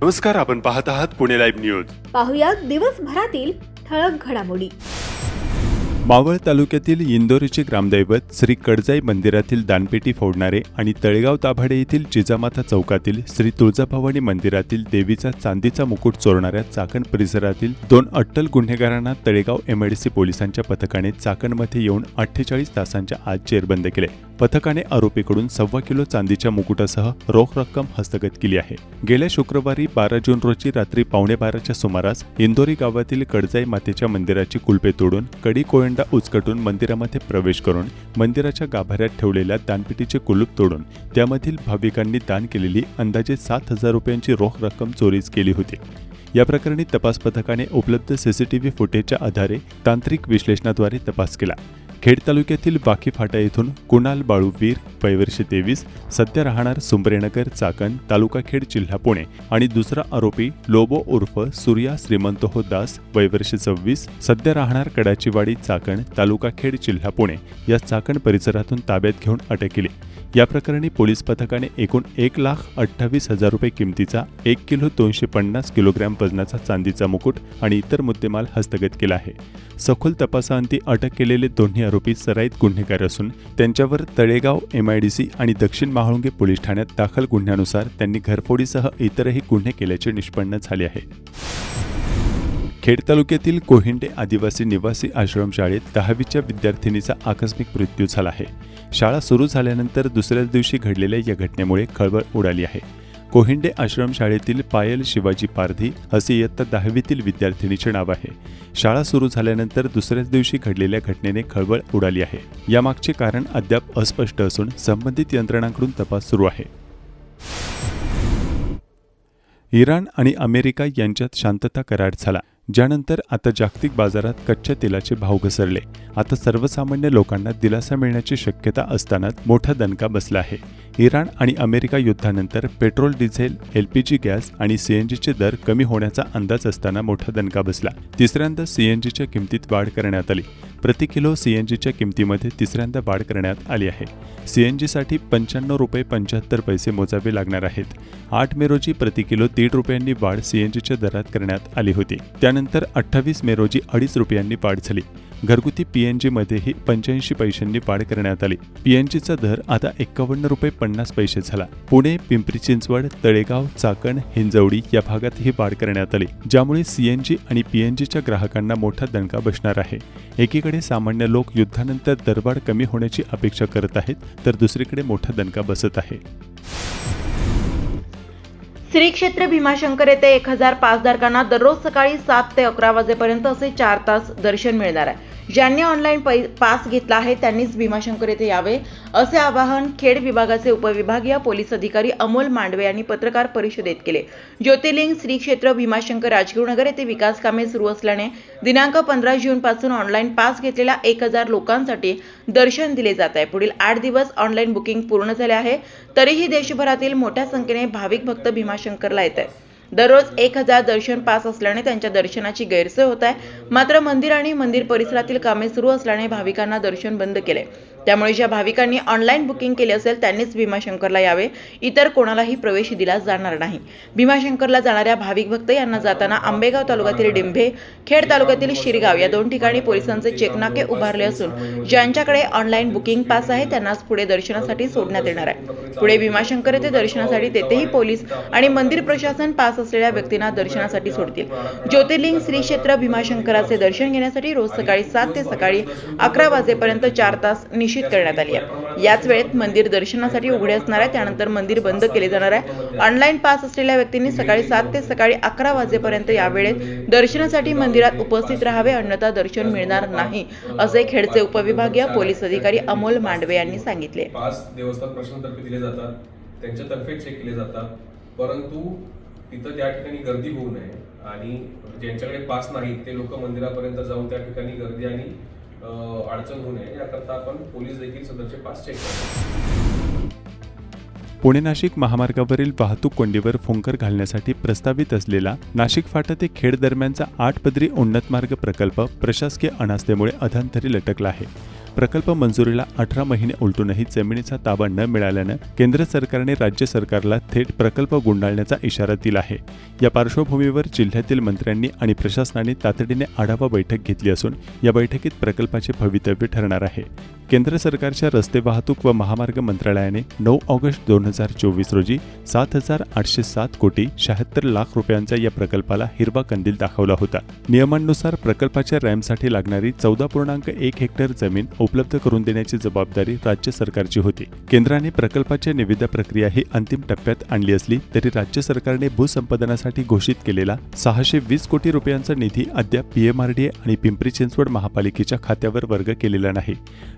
नमस्कार, आपण पाहत आहात पुणे लाईव्ह न्यूज. पाहुयात दिवसभरातील ठळक घडामोडी. मावळ तालुक्यातील इंदोरीचे ग्रामदैवत श्री कडजाई मंदिरातील दानपेटी फोडणारे आणि तळेगाव दाभाडे येथील जिजामाता चौकातील श्री तुळजाभवानी मंदिरातील देवीचा चांदीचा मुकुट चोरणाऱ्या चाकण परिसरातील 2 अट्टल गुन्हेगारांना तळेगाव एमआयडीसी पोलिसांच्या पथकाने चाकणमध्ये येऊन 48 तासांच्या आत जेरबंद केले. पथकाने आरोपीकडून 1.25 किलो चांदीच्या मुकुटासह रोख रक्कम हस्तगत केली आहे. गेल्या शुक्रवारी 12 जून रोजी रात्री 11:15च्या सुमारास इंदोरी गावातील कडजाई मातेच्या मंदिराची कुलपे तोडून कडी कोयंडा उचकटून मंदिरामध्ये प्रवेश करून मंदिराच्या गाभाऱ्यात ठेवलेल्या दानपेटीचे कुलूप तोडून त्यामधील भाविकांनी दान केलेली अंदाजे 7,000 रुपयांची रोख रक्कम चोरीस केली होती. या प्रकरणी तपास पथकाने उपलब्ध सीसीटीव्ही फुटेजच्या आधारे तांत्रिक विश्लेषणाद्वारे तपास केला. खेड तालुक्यातील वाकी फाटा येथून कुणाल बाळू वीर वयवर्ष 23 सध्या राहणार सुंबरेनगर चाकण तालुका खेड जिल्हा पुणे आणि दुसरा आरोपी लोबो उर्फ सूर्या श्रीमंतोह दास वयवर्ष 26 सध्या राहणार कडाचीवाडी चाकण तालुका खेड जिल्हा पुणे या चाकण परिसरातून ताब्यात घेऊन अटक केली. या प्रकरणी पोलीस पथकाने एकूण 1,28,000 रुपये किमतीचा 1 किलो 250 किलोग्रॅम वजनाचा चांदीचा मुकुट आणि इतर मुद्देमाल हस्तगत केला आहे. सखोल तपासाअंती अटक केलेले दोन्ही आरोपी सराईत गुन्हेगार असून त्यांच्यावर तळेगाव एमआयडीसी आणि दक्षिण माहुळुंगे पोलीस ठाण्यात दाखल गुन्ह्यानुसार त्यांनी घरफोडीसह इतरही गुन्हे केल्याचे निष्पन्न झाले आहे. खेड तालुक्यातील कोहिंडे आदिवासी निवासी आश्रमशाळेत 10वीच्या विद्यार्थिनीचा आकस्मिक मृत्यू झाला आहे. शाळा सुरू झाल्यानंतर दुसऱ्याच दिवशी घडलेल्या या घटनेमुळे खळबळ उडाली आहे. कोहिंडे आश्रमशाळेतील पायल शिवाजी पारधी असे इयत्ता 10वीतील विद्यार्थिनीचे नाव आहे. शाळा सुरू झाल्यानंतर दुसऱ्याच दिवशी घडलेल्या घटनेने खळबळ उडाली आहे. यामागचे कारण अद्याप अस्पष्ट असून संबंधित यंत्रणांकडून तपास सुरू आहे. इराण आणि अमेरिका यांच्यात शांतता करार झाला, ज्यानंतर आता जागतिक बाजारात कच्च्या तेलाचे भाव घसरले. आता सर्वसामान्य लोकांना दिलासा मिळण्याची शक्यता असतानाच मोठा दणका बसला आहे. इराण आणि अमेरिका युद्धानंतर पेट्रोल, डिझेल, एलपीजी गॅस आणि सीएनजीचे दर कमी होण्याचा अंदाज असताना मोठा दणका बसला. तिसऱ्यांदा सीएनजीच्या किमतीत वाढ करण्यात आली. प्रति किलो सीएनजीच्या किमतीमध्ये तिसऱ्यांदा वाढ करण्यात आली आहे. सीएनजीसाठी 95 रुपये 75 पैसे मोजावे लागणार आहेत. 8 मे रोजी प्रति किलो 1.5 रुपयांनी वाढ सीएनजीच्या दरात करण्यात आली होती. त्यानंतर 28 मे रोजी 2.5 रुपयांनी वाढ झाली. घरगुती पीएनजीमध्येही 85 पैशांनी वाढ करण्यात आली. पीएनजीचा दर आता 51 रुपये 50 पैसे झाला. पुणे, पिंपरी चिंचवड, तळेगाव, चाकण, हिंजवडी या भागातही वाढ करण्यात आली, ज्यामुळे सीएनजी आणि पीएनजीच्या ग्राहकांना मोठा दणका बसणार आहे. एकीकडे सामान्य लोक युद्धानंतर दरवाढ कमी होण्याची अपेक्षा करत आहेत, तर दुसरीकडे मोठा दणका बसत आहे. श्री क्षेत्र भीमाशंकर येथे 1000 पासधारकांना दररोज सकाळी 7 ते 11 वाजेपर्यंत असे 4 तास दर्शन मिळणार आहे. ज्यांनी ऑनलाईन पास घेतला आहे त्यांनीच भीमाशंकर येथे यावे असे आवाहन खेड विभागाचे उपविभागीय पोलीस अधिकारी अमोल मांडवे यांनी पत्रकार परिषदेत केले. ज्योतिर्लिंग श्री क्षेत्र भीमाशंकर राजगुरुनगर येथे विकास कामे सुरू असल्याने दिनांक 15 जून पासून ऑनलाईन पास घेतलेल्या 1000 लोकांसाठी दर्शन दिले जात आहे. पुढील 8 दिवस ऑनलाईन बुकिंग पूर्ण झाले आहे. तरीही देशभरातील मोठ्या संख्येने भाविक भक्त भीमाशंकरला येत आहेत. दररोज 1000 दर्शन पास असल्याने त्यांच्या दर्शनाची गैरसोय होत आहे. मात्र मंदिर आणि मंदिर परिसरातील कामे सुरू असल्याने भाविकांना दर्शन बंद केले. त्यामुळे ज्या भाविकांनी ऑनलाईन बुकिंग केले असेल त्यांनीच भीमाशंकरला यावे, इतर कोणालाही प्रवेश दिला जाणार नाही. भीमाशंकरला जाणाऱ्या भाविक भक्त यांना जाताना आंबेगाव तालुक्यातील डिंभे, खेड तालुक्यातील शिरगाव या 2 ठिकाणी पोलिसांचे चेकनाके उभारले असून ज्यांच्याकडे ऑनलाईन बुकिंग पास आहे त्यांनाच पुढे दर्शनासाठी सोडण्यात येणार आहे. पुढे भीमाशंकर येथे दर्शनासाठी तेथेही पोलीस आणि मंदिर प्रशासन पास असलेल्या व्यक्तींना दर्शनासाठी सोडतील. ज्योतिर्लिंग श्री क्षेत्र भीमाशंकराचे दर्शन घेण्यासाठी रोज सकाळी 7 ते सकाळी 11 वाजेपर्यंत 4 तास निश्चित करण्यात आली आहे. याच वेळेत मंदिर दर्शनासाठी उघडे असणार आहे, त्यानंतर मंदिर बंद केले जाणार आहे. ऑनलाईन पास असलेल्या व्यक्तींनी सकाळी 7 ते सकाळी 11 वाजेपर्यंत या वेळेत दर्शनासाठी मंदिरात उपस्थित राहावे, अन्यथा दर्शन मिळणार नाही असे खेडचे उपविभागीय पोलीस अधिकारी अमोल मांडवे यांनी सांगितले. पास देवस्थान प्रशासनातर्फे दिले जातात, त्यांच्यातर्फे चेक केले जातात, परंतु तिथं त्या ठिकाणी गर्दी होऊ नये आणि ज्यांच्याकडे पास नाही ते लोक मंदिरापर्यंत जाऊन त्या ठिकाणी गर्दी आणि अडचण होऊ नये याकरता आपण पोलीस देखील सदरचे पास चेक करतो. पुणे नाशिक महामार्गावरील वाहतूक कोंडीवर फुंकर घालण्यासाठी प्रस्तावित असलेला नाशिक फाटा ते खेड दरम्यानचा 8 पदरी उन्नत मार्ग प्रकल्प प्रशासकीय अनास्थेमुळे अधांतरी लटकला आहे. प्रकल्प मंजुरीला 18 महिने उलटूनही जमिनीचा ताबा न मिळाल्यानं केंद्र सरकारने राज्य सरकारला थेट प्रकल्प गुंडाळण्याचा इशारा दिला आहे. या पार्श्वभूमीवर जिल्ह्यातील मंत्र्यांनी आणि प्रशासनाने तातडीने आढावा बैठक घेतली असून या बैठकीत प्रकल्पाचे भवितव्य ठरणार आहे. केंद्र सरकारच्या रस्ते वाहतूक व महामार्ग मंत्रालयाने 9 ऑगस्ट 2024 रोजी 7,807 कोटी 76 लाख रुपयांचा या प्रकल्पाला हिरवा कंदील दाखवला होता. नियमांनुसार प्रकल्पाच्या रॅम्पसाठी लागणारी 14.1 हेक्टर जमीन उपलब्ध करून देण्याची जबाबदारी राज्य सरकारची होती. केंद्राने प्रकल्पाच्या निविदा प्रक्रिया ही अंतिम टप्प्यात आणली असली तरी राज्य सरकारने भूसंपादनासाठी घोषित केलेला 620 कोटी रुपयांचा निधी अद्याप PMRDA आणि पिंपरी चिंचवड महापालिकेच्या खात्यावर वर्ग केलेला नाही.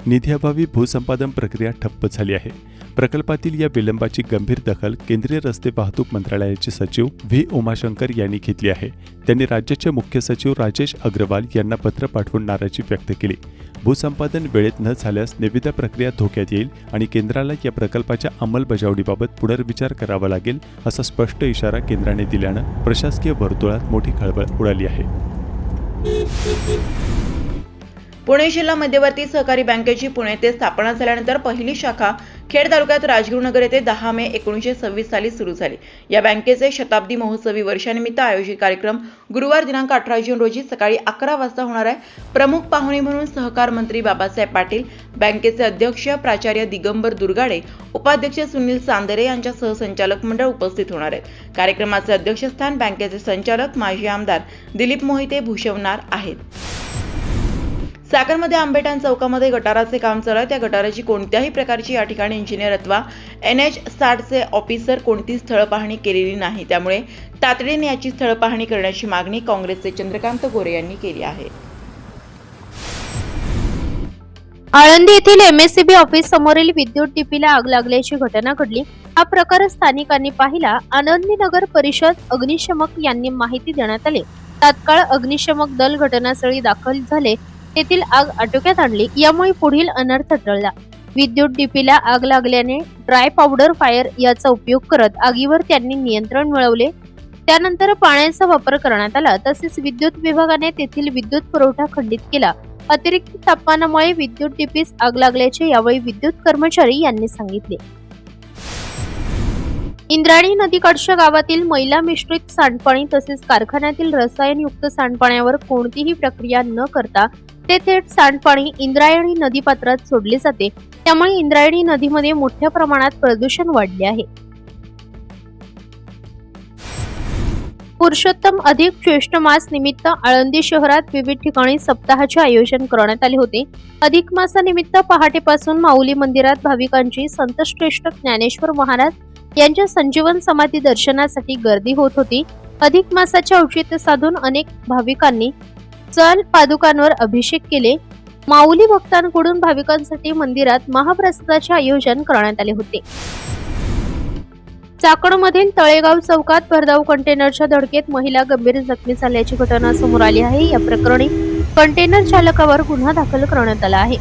निधीअभावी भूसंपादन प्रक्रिया ठप्प झाली आहे. प्रकल्पातील या विलंबाची गंभीर दखल केंद्रीय रस्ते वाहतूक मंत्रालयाचे सचिव व्ही उमाशंकर यांनी घेतली आहे. त्यांनी राज्याचे मुख्य सचिव राजेश अग्रवाल यांना पत्र पाठवून नाराजी व्यक्त केली. भूसंपादन वेळेत न झाल्यास निविदा प्रक्रिया धोक्यात येईल आणि केंद्राला या प्रकल्पाच्या अंमलबजावणीबाबत पुनर्विचार करावा लागेल असा स्पष्ट इशारा केंद्राने दिल्यानं प्रशासकीय वर्तुळात मोठी खळबळ उडाली आहे. पुणे जिल्हा मध्यवर्ती सहकारी बँकेची पुणे येथे स्थापना झाल्यानंतर पहिली शाखा खेड तालुक्यात राजगुरुनगर येथे 10 मे 1926 साली सुरू झाली. या बँकेचे शताब्दी महोत्सवी वर्षानिमित्त आयोजित कार्यक्रम गुरुवार दिनांक 18 जून रोजी सकाळी 11 वाजता होणार आहे. प्रमुख पाहुणे म्हणून सहकार मंत्री बाबासाहेब पाटील, बँकेचे अध्यक्ष प्राचार्य दिगंबर दुर्गाडे, उपाध्यक्ष सुनील चांदेरे यांच्या सहसंचालक मंडळ उपस्थित होणार आहे. कार्यक्रमाचे अध्यक्षस्थान बँकेचे संचालक माजी आमदार दिलीप मोहिते भूषवणार आहेत. साकरमध्ये आंबेठाण चौकामध्ये गटाराचे काम चालू आहे. त्या गटाराची कोणत्याही प्रकारची या ठिकाणी इंजिनियर अथवा NH60चे ऑफिसर कोणती स्थळ पाहणी केलेली नाही. त्यामुळे तातडीने याची स्थळ पाहणी करण्याची मागणी काँग्रेसचे चंद्रकांत गोरे यांनी केली आहे. आळंदी येथील MSCB ऑफिस समोरील विद्युत टिपीला आग लागल्याची घटना घडली. हा प्रकार स्थानिकांनी पाहिला. आनंदीनगर परिषद अग्निशमक यांनी माहिती देण्यात आली. तात्काळ अग्निशमक दल घटनास्थळी दाखल झाले. तेथील आग आटोक्यात आणली. यामुळे पुढील अनर्थ टळला. विद्युत डीपीला आग लागल्याने ड्राय पावडर फायर याचा उपयोग करत आगीवर त्यांनी नियंत्रण मिळवले. त्यानंतर पाण्याचा वापर करण्यात आला. तसेच विद्युत विभागाने तेथील विद्युत पुरवठा खंडित केला. अतिरिक्त तापमानामुळे विद्युत डीपीस आग लागल्याचे यावेळी विद्युत कर्मचारी यांनी सांगितले. इंद्रायणी नदीकाठच्या गावातील मैला मिश्रित सांडपाणी तसेच कारखान्यातील रसायनयुक्त सांडपाण्यावर कोणतीही प्रक्रिया न करता ते थेट सांडपाणी इंद्रायणी नदीपात्रात सोडले जाते. त्यामुळे इंद्रायणी नदीमध्ये मोठ्या प्रमाणात प्रदूषण वाढले आहे. पुरुषोत्तम अधिक ज्येष्ठ मास निमित्त आळंदी शहरात विविध ठिकाणी सप्ताहाचे आयोजन करण्यात आले होते. अधिक मासानिमित्त पहाटेपासून माऊली मंदिरात भाविकांची संतश्रेष्ठ ज्ञानेश्वर महाराज यांच्या संजीवन समाधी दर्शनासाठी गर्दी होत होती. अधिक मासाचे औचित्य साधून अनेक भाविकांनी चल पादुकांवर अभिषेक केले. माऊली भक्तांकडून भाविकांसाठी मंदिरात महाप्रसादाचे आयोजन करण्यात आले होते. चाकणमधील तळेगाव चौकात भरधाव कंटेनरच्या धडकेत महिला गंभीर जखमी झाल्याची घटना समोर आली आहे. या प्रकरणी कंटेनर चालकावर गुन्हा दाखल करण्यात आला आहे.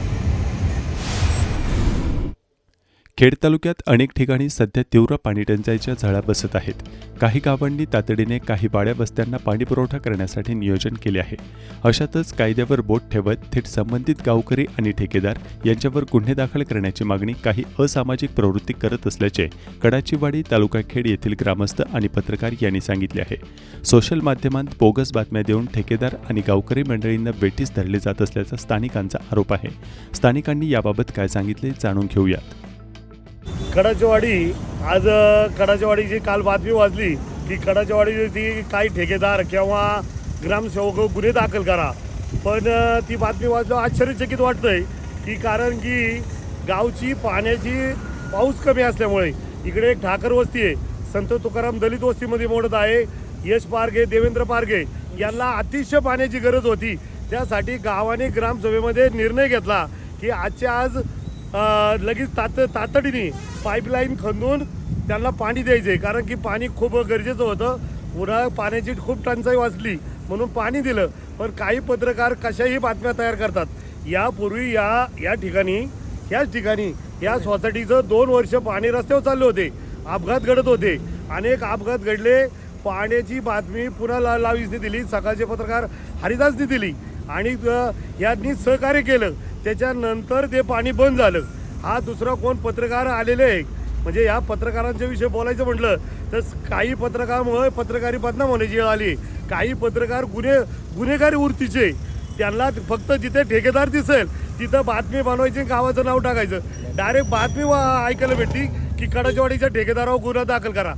खेड तालुक्यात अनेक ठिकाणी सध्या तीव्र पाणीटंचाईच्या झळा बसत आहेत. काही गावांनी तातडीने काही वाड्या वस्त्यांना पाणीपुरवठा करण्यासाठी नियोजन केले आहे. अशातच कायद्यावर बोट ठेवत थेट संबंधित गावकरी आणि ठेकेदार यांच्यावर गुन्हे दाखल करण्याची मागणी काही असामाजिक प्रवृत्ती करत असल्याचे कडाचीवाडी तालुका खेड येथील ग्रामस्थ आणि पत्रकार यांनी सांगितले आहे. सोशल माध्यमांत बोगस बातम्या देऊन ठेकेदार आणि गावकरी मंडळींना वेठीस धरले जात असल्याचा स्थानिकांचा आरोप आहे. स्थानिकांनी याबाबत काय सांगितले जाणून घेऊयात. कडाचीवाडीची काल बातमी वाचली की कडाचीवाडीची काही ठेकेदार किंवा ग्रामसेवक गुन्हे दाखल करा. पण ती बातमी वाचल्यावर आश्चर्यचकित वाटतंय की कारण की गावची पाण्याची पाऊस कमी असल्यामुळे इकडे एक ठाकर वस्ती आहे, संत तुकाराम दलित वस्तीमध्ये मोडत आहे, यश पारगे, देवेंद्र पारगे यांना अतिशय पाण्याची गरज होती. त्यासाठी गावाने ग्रामसभेमध्ये निर्णय घेतला की आजच्या आज लगेच तातडीने पाईपलाईन खंदून त्यांना पाणी द्यायचं आहे. कारण की पाणी खूप गरजेचं होतं. उन्हाळ्यात पाण्याची खूप टंचाई वाचली म्हणून पाणी दिलं. पण काही पत्रकार कशाही बातम्या तयार करतात. यापूर्वी याच ठिकाणी या सोसायटीचं 2 वर्ष पाणी रस्त्यावर चालले होते, अपघात घडत होते, अनेक अपघात घडले. पाण्याची बातमी पुन्हा लावीसने दिली, सकाळचे पत्रकार हरिदासने दिली आणि यांनी सहकार्य केलं, त्याच्यानंतर ते पाणी बंद झालं. हा दुसरा कोण पत्रकार आलेले आहे, म्हणजे या पत्रकारांच्या विषयी बोलायचं म्हटलं तर काही पत्रकारामुळे पत्रकारी बदनाम होण्याची वेळ आली. काही पत्रकार गुन्हेगारी वृत्तीचे, त्यांना फक्त जिथे ठेकेदार दिसेल तिथं बातमी बनवायची, गावाचं नाव टाकायचं. डायरेक्ट बातमी ऐकायला भेटली की कडाचेवाडीच्या ठेकेदारावर गुन्हा दाखल करा.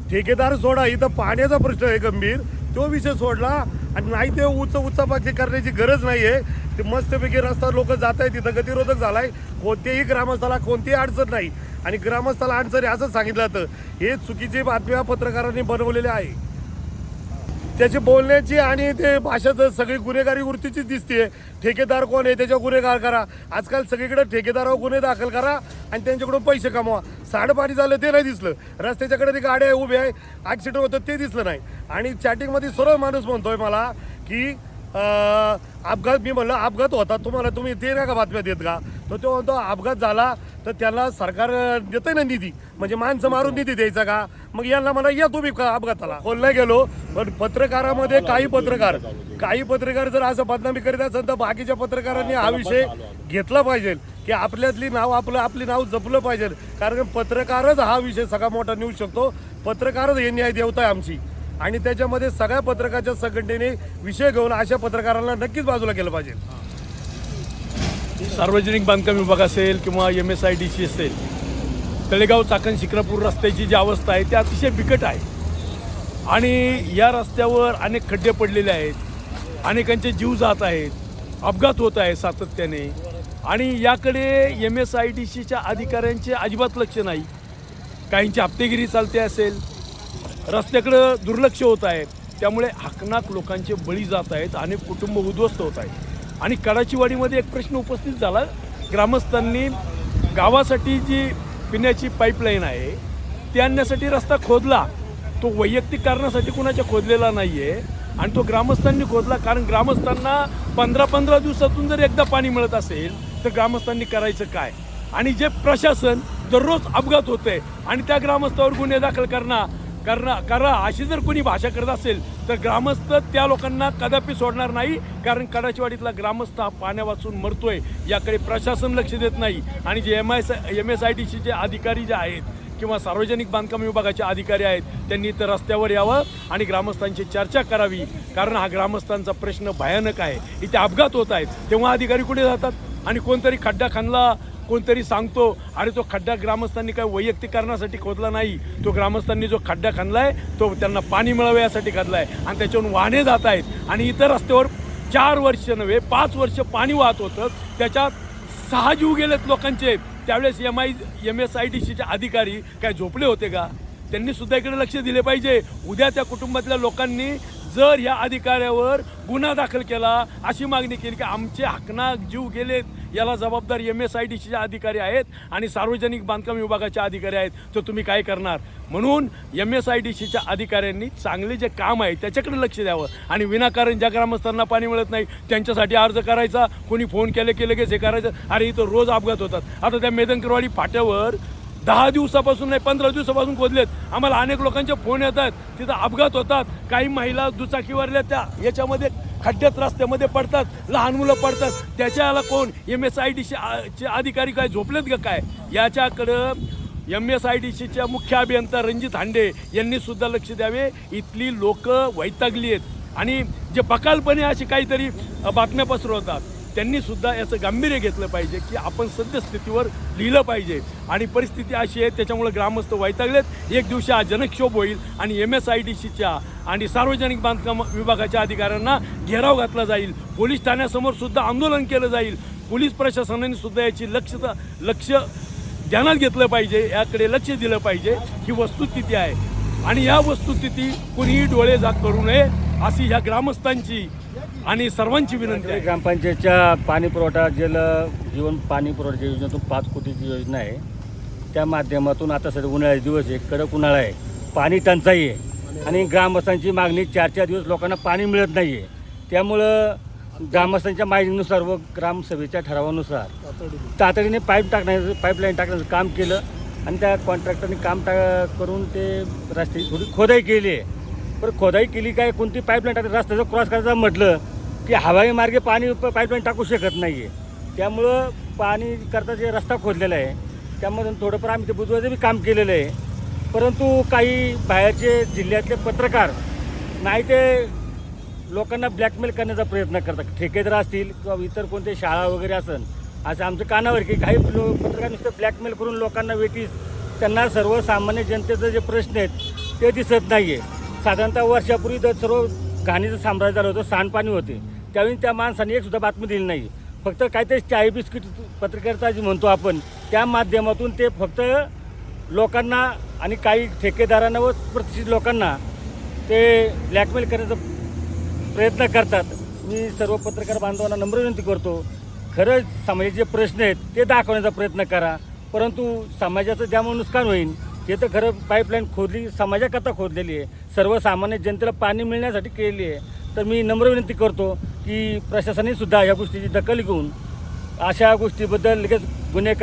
ठेकेदार सोडा, इथं पाण्याचा प्रश्न आहे गंभीर, तो विषय सोडला. आणि नाही ते उचापाची करण्याची गरज नाही आहे. ते मस्तपैकी रस्ता लोक जात आहेत, तिथं गतिरोधक झाला आहे. कोणत्याही ग्रामस्थाला कोणतीही अडचण नाही. आणि ग्रामस्थाला अडचण आहे असं सांगितलं जातं. हे चुकीची बातम्या पत्रकारांनी बनवलेली आहे. त्याची बोलण्याची आणि ते भाषा तर सगळी गुन्हेगारी वृत्तीचीच दिसते. ठेकेदार कोण आहे त्याच्यावर गुन्हेगार करा. आजकाल सगळीकडे ठेकेदारावर गुन्हे दाखल करा आणि त्यांच्याकडून पैसे कमवा. सांडपाणी झालं ते नाही दिसलं, रस्त्याच्याकडे ते गाड्या उभ्या आहे, ॲक्सिडेंट होतं ते दिसलं नाही. आणि चॅटिंगमध्ये सरळ माणूस म्हणतोय मला की अपघात, मी म्हणलं अपघात होता तुम्हाला, तुम्ही ते नाही का बातम्या देत का? तो म्हणतो अपघात झाला तर त्याला सरकार देतंय ना निधी, म्हणजे माणसं मारून निधी द्यायचा का? मग यांना म्हणा या तुम्ही का अपघाताला. बोलला गेलो, पण पत्रकारामध्ये काही पत्रकार जर असं बदनामी करीत असेल तर बाकीच्या पत्रकारांनी हा विषय घेतला पाहिजे की आपल्यातली नाव आपली नाव जपलं पाहिजे. कारण पत्रकारच हा विषय सगळा मोठा नेऊ शकतो. पत्रकारच हे न्याय देवता आहे आमची. आणि त्याच्यामध्ये सगळ्या पत्रकाराच्या संघटनेने विषय घेऊन अशा पत्रकारांना नक्कीच बाजूला केलं पाहिजे. सार्वजनिक बांधकाम विभाग असेल किंवा MSIDC असेल, तळेगाव चाकण शिक्रापूर रस्त्याची जी अवस्था आहे ती अतिशय बिकट आहे. आणि या रस्त्यावर अनेक खड्डे पडलेले आहेत, अनेकांचे जीव जात आहेत, अपघात होत आहे सातत्याने. आणि याकडे MSIDCच्या अधिकाऱ्यांचे अजिबात लक्ष नाही. काहींची हप्तेगिरी चालते असेल, रस्त्याकडं दुर्लक्ष होत आहे. त्यामुळे हाकनाक लोकांचे बळी जात आहेत, अनेक कुटुंब उद्ध्वस्त होत आहेत. आणि कडाचीवाडीमध्ये एक प्रश्न उपस्थित झाला, ग्रामस्थांनी गावासाठी जी पिण्याची पाईपलाईन आहे ती आणण्यासाठी रस्ता खोदला. तो वैयक्तिक कारणासाठी कुणाच्या खोदलेला नाही आहे आणि तो ग्रामस्थांनी खोदला. कारण ग्रामस्थांना 15 दिवसातून जर एकदा पाणी मिळत असेल तर ग्रामस्थांनी करायचं काय? आणि जे प्रशासन दररोज अपघात होते आणि त्या ग्रामस्थावर गुन्हे दाखल करा अशी जर कोणी भाषा करत असेल तर ग्रामस्थ त्या लोकांना कदापि सोडणार नाही. कारण कडाचीवाडीतला ग्रामस्थ हा पाण्या वाचून मरतोय, याकडे प्रशासन लक्ष देत नाही. आणि जे MSIDCचे अधिकारी जे आहेत किंवा सार्वजनिक बांधकाम विभागाचे अधिकारी आहेत त्यांनी तर रस्त्यावर यावं आणि ग्रामस्थांची चर्चा करावी. कारण हा ग्रामस्थांचा प्रश्न भयानक आहे. इथे अपघात होत आहेत तेव्हा अधिकारी कुठे जातात? आणि कोणतरी खड्डा खणला, कोणतरी सांगतो अरे तो खड्डा ग्रामस्थांनी काही वैयक्तिक कारणासाठी खोदला नाही, तो ग्रामस्थांनी जो खड्डा खणलाय तो त्यांना पाणी मिळावे यासाठी खणलाय. आणि त्याच्यावरून वाहने जात आहेत. आणि इतर रस्त्यावर 4 वर्ष नव्हे 5 वर्ष पाणी वाहत होतं, त्याच्यात 6 जीव गेलेत लोकांचे. त्यावेळेस MSIDCचे अधिकारी काय झोपले होते का? त्यांनी सुद्धा इकडे लक्ष दिले पाहिजे. उद्या त्या कुटुंबातल्या लोकांनी जर या अधिकाऱ्यावर गुन्हा दाखल केला, अशी मागणी केली की आमचे हाकनाक जीव गेलेत, याला जबाबदार MSIDCचे अधिकारी आहेत आणि सार्वजनिक बांधकाम विभागाचे अधिकारी आहेत, तर तुम्ही काय करणार? म्हणून MSIDCच्या अधिकाऱ्यांनी चांगले जे काम आहे त्याच्याकडे लक्ष द्यावं. आणि विनाकारण ज्या ग्रामस्थांना पाणी मिळत नाही त्यांच्यासाठी अर्ज करायचा, कोणी फोन केले की लगेच हे करायचं. अरे इथं रोज अपघात होतात. आता त्या मेदनकरवाडी फाट्यावर 10 दिवसापासून नाही 15 दिवसापासून खोदलेत. आम्हाला अनेक लोकांचे फोन येतात, तिथं अपघात होतात. काही महिला दुचाकीवरल्या त्या याच्यामध्ये खड्ड्यात रस्त्यामध्ये पडतात, लहान मुलं पडतात. त्याच्याला कोण MSIDCचे अधिकारी काय झोपलेत का काय? याच्याकडं MSIDCच्या मुख्य अभियंता रणजित हांडे यांनी सुद्धा लक्ष द्यावे. इथली लोक वैतागली आहेत आणि जे बकालपणे अशी काहीतरी बातम्या पसरवतात त्यांनी सुद्धा याचं गांभीर्य घेतलं पाहिजे की आपण सद्यस्थितीवर लिहिलं पाहिजे. आणि परिस्थिती अशी आहे त्याच्यामुळे ग्रामस्थ वैतागलेत. एक दिवशी हा जनक्षोभ होईल आणि MSIDCच्या आणि सार्वजनिक बांधकाम विभागाच्या अधिकाऱ्यांना घेराव घातला जाईल. पोलीस ठाण्यासमोर सुद्धा आंदोलन केलं जाईल. पोलीस प्रशासनाने सुद्धा याची लक्ष ध्यानात घेतलं पाहिजे, याकडे लक्ष दिलं पाहिजे. ही वस्तुस्थिती आहे आणि या वस्तुस्थिती कुणीही डोळे झाक करू नये अशी ह्या ग्रामस्थांची आणि सर्वांची विनंती आहे. ग्रामपंचायतच्या पाणी पुरवठा जीवन पाणी पुरवठा योजनेतून 5 कोटीची योजना आहे. त्या माध्यमातून आता सध्या उन्हाळ्याचे दिवस आहे, कडक उन्हाळा आहे, पाणी टंचाई आहे आणि ग्रामस्थांची मागणी 4 दिवस लोकांना पाणी मिळत नाही आहे. त्यामुळं ग्रामस्थांच्या मागणीनुसार व ग्रामसभेच्या ठरावानुसार तातडीने पाईपलाईन टाकण्याचं काम केलं आणि त्या कॉन्ट्रॅक्टरने काम करून ते रस्त्याची थोडी खोदाई केली आहे. पण खोदाई केली काय, कोणती पाईपलाईन टाकली, रस्त्याचं क्रॉस करायचं म्हटलं की हवाई मार्गे पाणी पाईपलाईन टाकू शकत नाही आहे. त्यामुळं पाणी करता जे रस्ता खोदलेला आहे त्यामधून थोडंफार आम्ही ते बुजवायचं बी काम केलेलं आहे. परंतु काही बाहेरचे जिल्ह्यातले पत्रकार नाही ते लोकांना ब्लॅकमेल करण्याचा प्रयत्न करतात. ठेकेदार असतील किंवा इतर कोणते शाळा वगैरे असेल असं आमच्या कानावर की काही पत्रकार नुसतं ब्लॅकमेल करून लोकांना वेटीस त्यांना सर्वसामान्य जनतेचे जे प्रश्न आहेत ते दिसत नाही आहे. साधारणतः वर्षापूर्वी तर सर्व घाणीचं साम्राज्य झालं होतं, सांडपाणी होते. त्यावेळी त्या माणसाने एक सुद्धा बातमी दिली नाही. फक्त काहीतरी चाय बिस्किट पत्रकारिता जी म्हणतो आपण त्या माध्यमातून ते फक्त लोकांना आणि काही ठेकेदारांना व प्रतिष्ठित लोकांना ते ब्लॅकमेल करण्याचा प्रयत्न करतात. मी सर्व पत्रकार बांधवांना नम्र विनंती करतो, खरंच समाजाचे जे प्रश्न आहेत ते दाखवण्याचा प्रयत्न करा. परंतु समाजाचं ज्यामुळे नुकसान होईल ते तर खरं पाईपलाईन खोदली समाजाकरता खोदलेली आहे, सर्वसामान्य जनतेला पाणी मिळण्यासाठी केलेली आहे. तर मी नम्र विनंती करतो की प्रशासनाने सुद्धा या गोष्टीची दखल घेऊन अशा गोष्टीबद्दल लगेच गुन्हे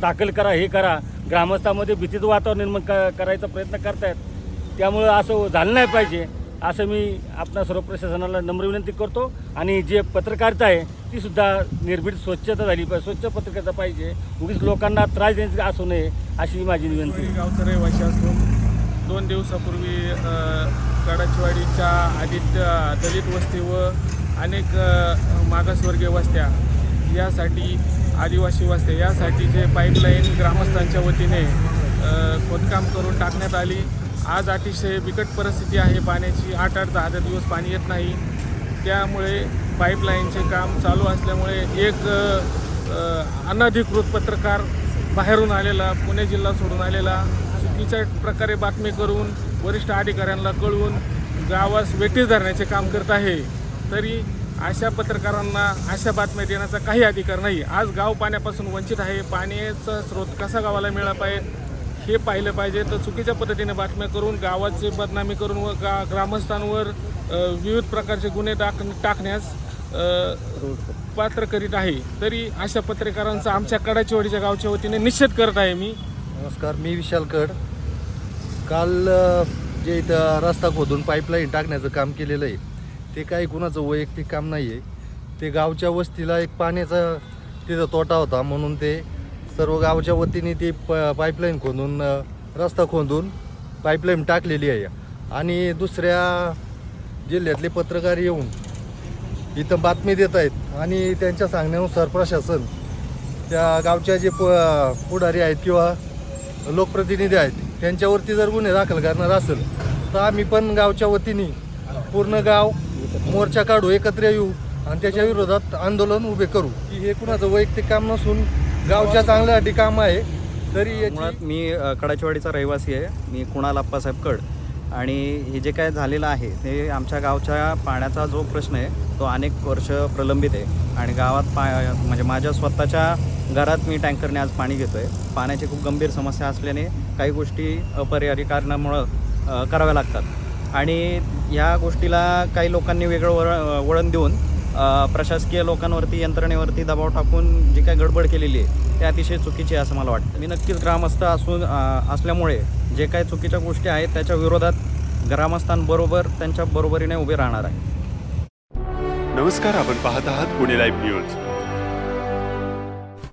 दाखल करा, हे करा. ग्रामस्थांमध्ये भीतीचं वातावरण निर्माण करायचा प्रयत्न करतायत. त्यामुळं असं झालं नाही पाहिजे असं मी आपणा सर्व प्रशासनाला नम्र विनंती करतो. आणि जे पत्रकारिता आहे ती सुद्धा निर्भीड स्वच्छता झाली पाहिजे, स्वच्छ पत्रकारिता पाहिजे. उगीच लोकांना त्रास देण्याची असू नये अशी माझी विनंती. गावचं रहिवासी असून 2 दिवसापूर्वी कडाचीवाडीच्या आदित्य दलित वस्ती व अनेक मागासवर्गीय वस्त्या यासाठी आदिवासी वस्त्या यासाठी जे पाईपलाईन ग्रामस्थांच्या वतीने खोदकाम करून टाकण्यात आली. आज अतिशय बिकट परिस्थिती आहे पाण्याची. 8-8, 10 दिवस पाणी येत नाही. त्यामुळे पाईपलाईनचे काम चालू असल्यामुळे एक अनधिकृत पत्रकार बाहेरून आलेला, पुणे जिल्हा सोडून आलेला, चुकीच्या प्रकारे बातमी करून वरिष्ठ अधिकाऱ्यांना कळवून गावास वेठीस धरण्याचे काम करत आहे. तरी अशा पत्रकारांना अशा बातम्या देण्याचा काही अधिकार नाही. आज गाव पाण्यापासून वंचित आहे. पाण्याचा स्रोत कसा गावाला मिळाला पाहिजे हे पाहिलं पाहिजे. तर चुकीच्या पद्धतीने बातम्या करून गावाची बदनामी करून व ग्रामस्थांवर विविध प्रकारचे गुन्हे टाकण्यास पात्र करीत आहे. तरी अशा पत्रकारांचा आमच्या कडाचीवाडीच्या गावच्या वतीने निषेध करत आहे मी. नमस्कार, मी विशाल कड. काल जे इथं रस्ता खोदून पाईपलाईन टाकण्याचं काम केलेलं आहे ते काही कुणाचं वैयक्तिक काम नाही आहे. ते गावच्या वस्तीला एक पाण्याचा तिथं तोटा होता म्हणून ते सर्व गावच्या वतीने ती पाईपलाईन खोदून रस्ता खोदून पाईपलाईन टाकलेली आहे. आणि दुसऱ्या जिल्ह्यातले पत्रकार येऊन इथं बातमी देत आहेत आणि त्यांच्या सांगण्यानुसार प्रशासन त्या गावच्या जे पुढारी आहेत किंवा लोकप्रतिनिधी आहेत त्यांच्यावरती जर गुन्हे दाखल करणार असेल तर आम्ही पण गावच्या वतीने पूर्ण गाव मोर्चा काढू, एकत्र येऊ आणि त्याच्या विरोधात आंदोलन उभे करू. की हे कुणाचं वैयक्तिक काम नसून गावच्या चांगल्यासाठी काम आहे. तरी मुळात मी कडाचीवाडीचा रहिवासी आहे. मी कुणाल आप्पासाहेब कड. आणि हे जे काय झालेलं आहे ते आमच्या गावच्या पाण्याचा जो प्रश्न आहे तो अनेक वर्ष प्रलंबित आहे. आणि गावात म्हणजे माझ्या स्वतःच्या घरात मी टँकरने आज पाणी घेतो आहे. पाण्याची खूप गंभीर समस्या असल्याने काही गोष्टी अपरिहार्य कारणामुळं कराव्या लागतात. आणि या गोष्टीला काही लोकांनी वेगळं वळण देऊन प्रशासकीय लोकांवरती, यंत्रणेवरती दबाव टाकून जी काही गडबड केलेली आहे ते अतिशय चुकीची आहे असं मला वाटतं. मी नक्कीच ग्रामस्थ असल्यामुळे जे काही चुकीच्या गोष्टी आहेत त्याच्या विरोधात ग्रामस्थांबरोबर त्यांच्या बरोबरीने उभे राहणार आहे. नमस्कार, आपण पाहत आहात पुणे लाईव्ह न्यूज.